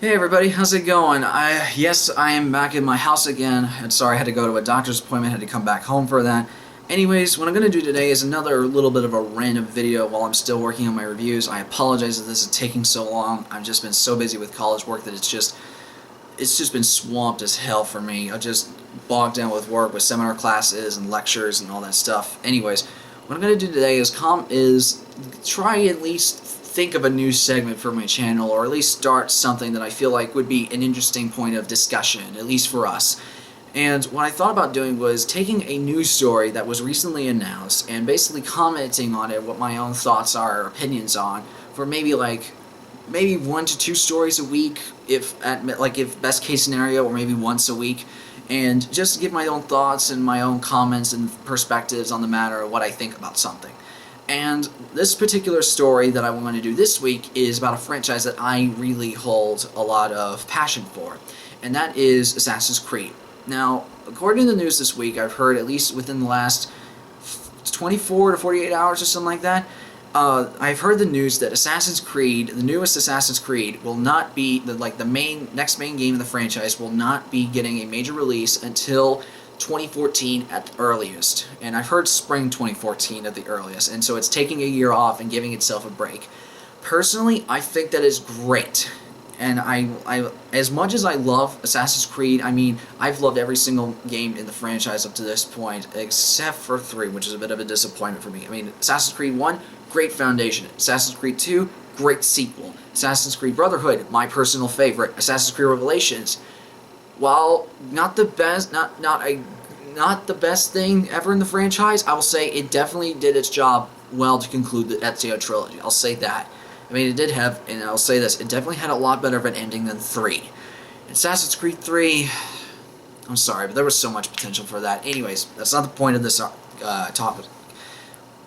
Hey everybody, how's it going? Yes, I am back in my house again. I'm sorry I had to go to a doctor's appointment, had to come back home for that. Anyways, what I'm going to do today is another little bit of a random video while I'm still working on my reviews. I apologize that this is taking so long. I've just been so busy with college work that it's just been swamped as hell for me. I just bogged down with work, with seminar classes and lectures and all that stuff. Anyways, what I'm going to do today is try at least think of a new segment for my channel, or at least start something that I feel like would be an interesting point of discussion, at least for us. And what I thought about doing was taking a news story that was recently announced and basically commenting on it, what my own thoughts are, or opinions on, for maybe 1 to 2 stories a week, if best case scenario, or maybe once a week, and just give my own thoughts and my own comments and perspectives on the matter of what I think about something. And this particular story that I want to do this week is about a franchise that I really hold a lot of passion for, and that is Assassin's Creed. Now, according to the news this week, I've heard, at least within the last 24 to 48 hours or something like that, I've heard the news that Assassin's Creed, the newest Assassin's Creed, will not be, the next main game in the franchise will not be getting a major release until 2014 at the earliest, and I've heard spring 2014 at the earliest, and so it's taking a year off and giving itself a break. Personally, I think that is great, and I as much as I love Assassin's Creed, I mean, I've loved every single game in the franchise up to this point, except for 3, which is a bit of a disappointment for me. I mean, Assassin's Creed 1, great foundation. Assassin's Creed 2, great sequel. Assassin's Creed Brotherhood, my personal favorite. Assassin's Creed Revelations, while not the best, not the best thing ever in the franchise, I will say it definitely did its job well to conclude the Ezio trilogy. I'll say that. I mean, it did have, and I'll say this, it definitely had a lot better of an ending than 3. Assassin's Creed 3, I'm sorry, but there was so much potential for that. Anyways, that's not the point of this topic.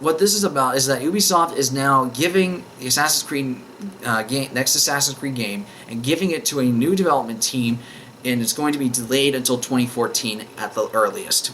What this is about is that Ubisoft is now giving the Assassin's Creed next Assassin's Creed game, and giving it to a new development team, and it's going to be delayed until 2014 at the earliest.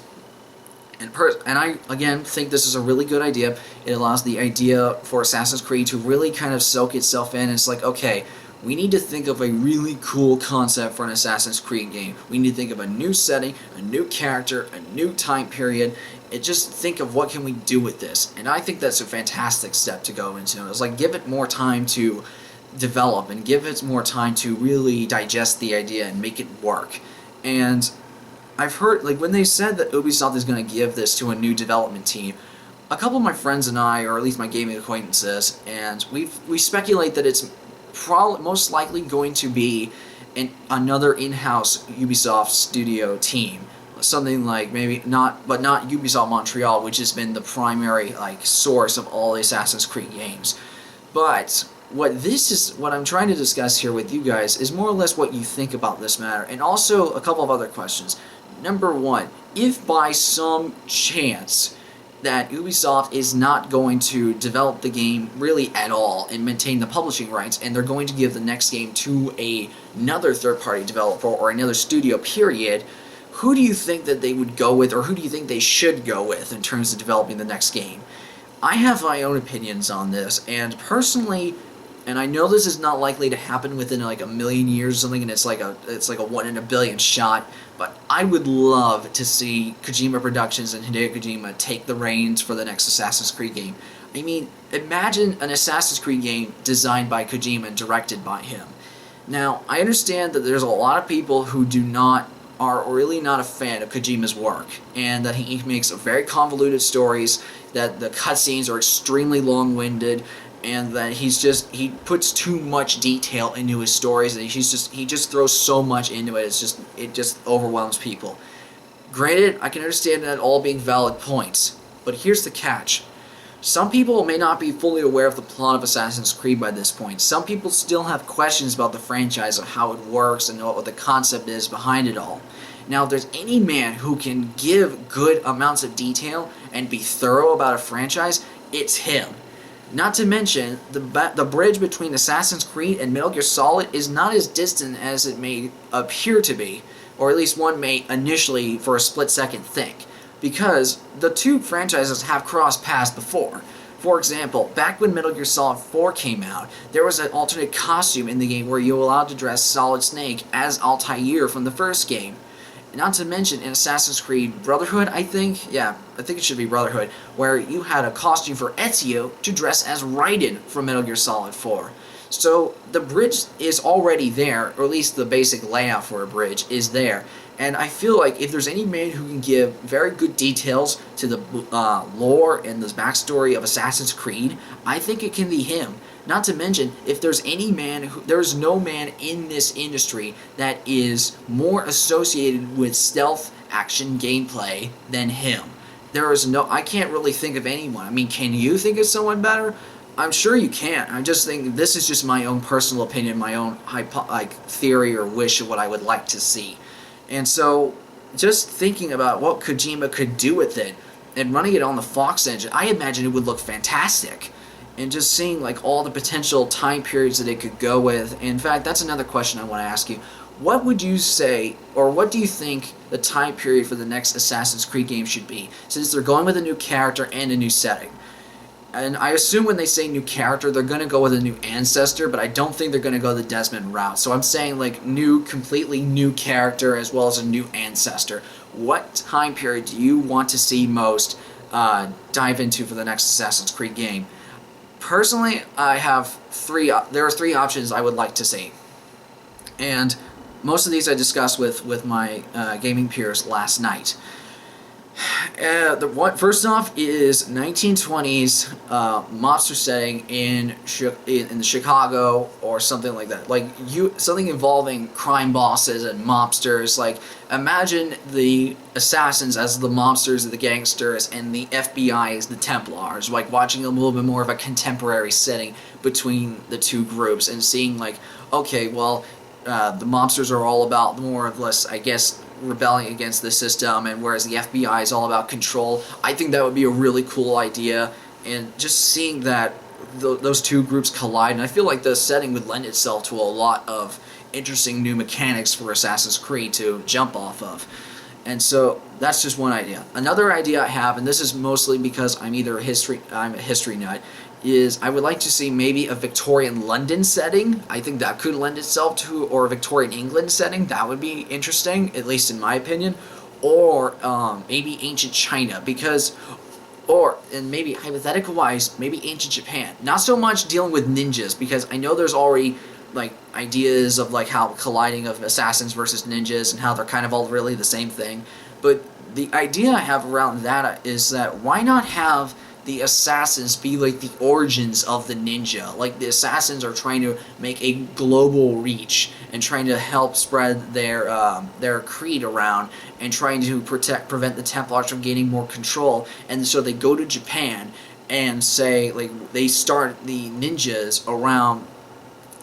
And I, again, think this is a really good idea. It allows the idea for Assassin's Creed to really kind of soak itself in. It's like, okay, we need to think of a really cool concept for an Assassin's Creed game. We need to think of a new setting, a new character, a new time period, and just think of what can we do with this. And I think that's a fantastic step to go into. It's like, give it more time to develop and give it more time to really digest the idea and make it work. And I've heard, like, when they said that Ubisoft is going to give this to a new development team, a couple of my friends and I, or at least my gaming acquaintances, and we speculate that it's most likely going to be another in-house Ubisoft studio team. Something like, maybe not Ubisoft Montreal, which has been the primary source of all the Assassin's Creed games. But what I'm trying to discuss here with you guys is more or less what you think about this matter, and also a couple of other questions. Number 1, if by some chance that Ubisoft is not going to develop the game really at all and maintain the publishing rights, and they're going to give the next game to another third-party developer or another studio, period, who do you think that they would go with, or who do you think they should go with in terms of developing the next game? I have my own opinions on this, and personally, and I know this is not likely to happen within like a million years or something, and it's like a 1 in a billion shot, but I would love to see Kojima Productions and Hideo Kojima take the reins for the next Assassin's Creed game. I mean, imagine an Assassin's Creed game designed by Kojima and directed by him. Now, I understand that there's a lot of people who are really not a fan of Kojima's work, and that he makes very convoluted stories, that the cutscenes are extremely long-winded, and that he puts too much detail into his stories, and he just throws so much into it. It just overwhelms people. Granted, I can understand that all being valid points, but here's the catch. Some people may not be fully aware of the plot of Assassin's Creed by this point. Some people still have questions about the franchise, of how it works, and what the concept is behind it all. Now, if there's any man who can give good amounts of detail and be thorough about a franchise, it's him. Not to mention, the bridge between Assassin's Creed and Metal Gear Solid is not as distant as it may appear to be, or at least one may initially for a split second think, because the two franchises have crossed paths before. For example, back when Metal Gear Solid 4 came out, there was an alternate costume in the game where you were allowed to dress Solid Snake as Altair from the first game. Not to mention in Assassin's Creed Brotherhood, I think it should be Brotherhood, where you had a costume for Ezio to dress as Raiden from Metal Gear Solid 4. So the bridge is already there, or at least the basic layout for a bridge is there. And I feel like if there's any man who can give very good details to the lore and the backstory of Assassin's Creed, I think it can be him. Not to mention, if there's any man, there's no man in this industry that is more associated with stealth action gameplay than him. I can't really think of anyone. I mean, can you think of someone better? I'm sure you can. I just think this is just my own personal opinion, my own theory or wish of what I would like to see. And so, just thinking about what Kojima could do with it, and running it on the Fox engine, I imagine it would look fantastic. And just seeing like all the potential time periods that it could go with. In fact, that's another question I want to ask you. What would you say, or what do you think the time period for the next Assassin's Creed game should be, since they're going with a new character and a new setting? And I assume when they say new character, they're going to go with a new ancestor, but I don't think they're going to go the Desmond route. So I'm saying like completely new character as well as a new ancestor. What time period do you want to see most dive into for the next Assassin's Creed game? Personally, I have there are three options I would like to see. And most of these I discussed with my gaming peers last night. First off is 1920s mobster setting in the Chicago or something like that. Like something involving crime bosses and mobsters. Like imagine the assassins as the mobsters, the gangsters, and the FBI as the Templars. Like watching a little bit more of a contemporary setting between the two groups and seeing like, okay, well, the mobsters are all about more or less, I guess, rebelling against the system, and whereas the FBI is all about control. I think that would be a really cool idea, and just seeing that those two groups collide, and I feel like the setting would lend itself to a lot of interesting new mechanics for Assassin's Creed to jump off of. And so that's just one idea. Another idea I have, and this is mostly because I'm a history nut, is I would like to see maybe a Victorian London setting. I think that could lend itself to, or a Victorian England setting. That would be interesting, at least in my opinion. Or maybe ancient China, and maybe hypothetical wise, maybe ancient Japan. Not so much dealing with ninjas, because I know there's already like ideas of like how colliding of assassins versus ninjas and how they're kind of all really the same thing. But the idea I have around that is that why not have the assassins be like the origins of the ninja? Like the assassins are trying to make a global reach and trying to help spread their creed around and trying to prevent the Templars from gaining more control. And so they go to Japan and say like they start the ninjas around,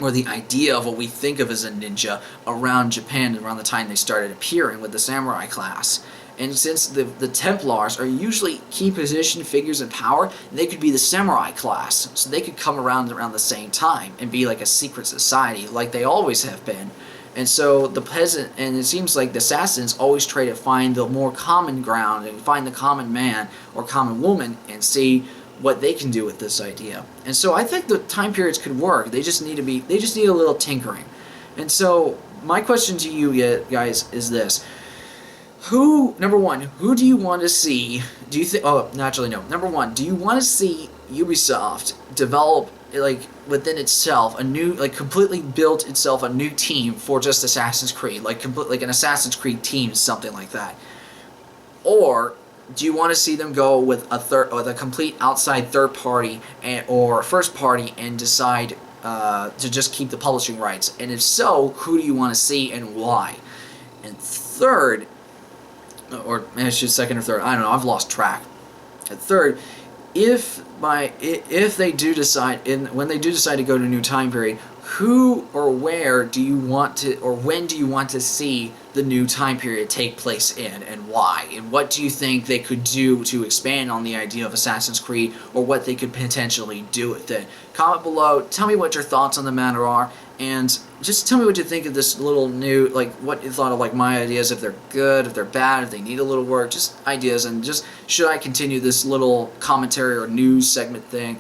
or the idea of what we think of as a ninja around Japan around the time they started appearing with the samurai class. And since the Templars are usually key position figures in power, they could be the samurai class. So they could come around the same time and be like a secret society like they always have been. And so it seems like the assassins always try to find the more common ground and find the common man or common woman and see what they can do with this idea. And so I think the time periods could work. They just need a little tinkering. And so my question to you guys is this. Number one, who do you want to see? Number one, do you want to see Ubisoft develop, like, within itself, completely built itself a new team for just Assassin's Creed, like an Assassin's Creed team, something like that? Or do you want to see them go with a complete outside third party or first party and decide to just keep the publishing rights? And if so, who do you want to see and why? And third, or second or third, I don't know, I've lost track. And third, if they do decide, when they do decide to go to a new time period, who or where do you want to, or when do you want to see the new time period take place in, and why? And what do you think they could do to expand on the idea of Assassin's Creed, or what they could potentially do with it? Comment below, tell me what your thoughts on the matter are, and just tell me what you think of this little new, like, what you thought of, like, my ideas, if they're good, if they're bad, if they need a little work, just ideas, and just should I continue this little commentary or news segment thing.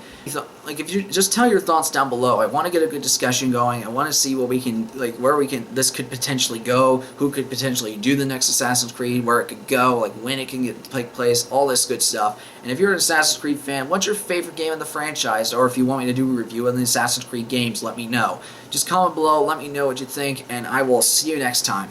Like, if you just tell your thoughts down below. I want to get a good discussion going. I want to see what we can, like, where we can, this could potentially go, who could potentially do the next Assassin's Creed, where it could go, like, when it can take place, all this good stuff. And if you're an Assassin's Creed fan, what's your favorite game in the franchise? Or if you want me to do a review of the Assassin's Creed games, let me know. Just comment below, let me know what you think, and I will see you next time.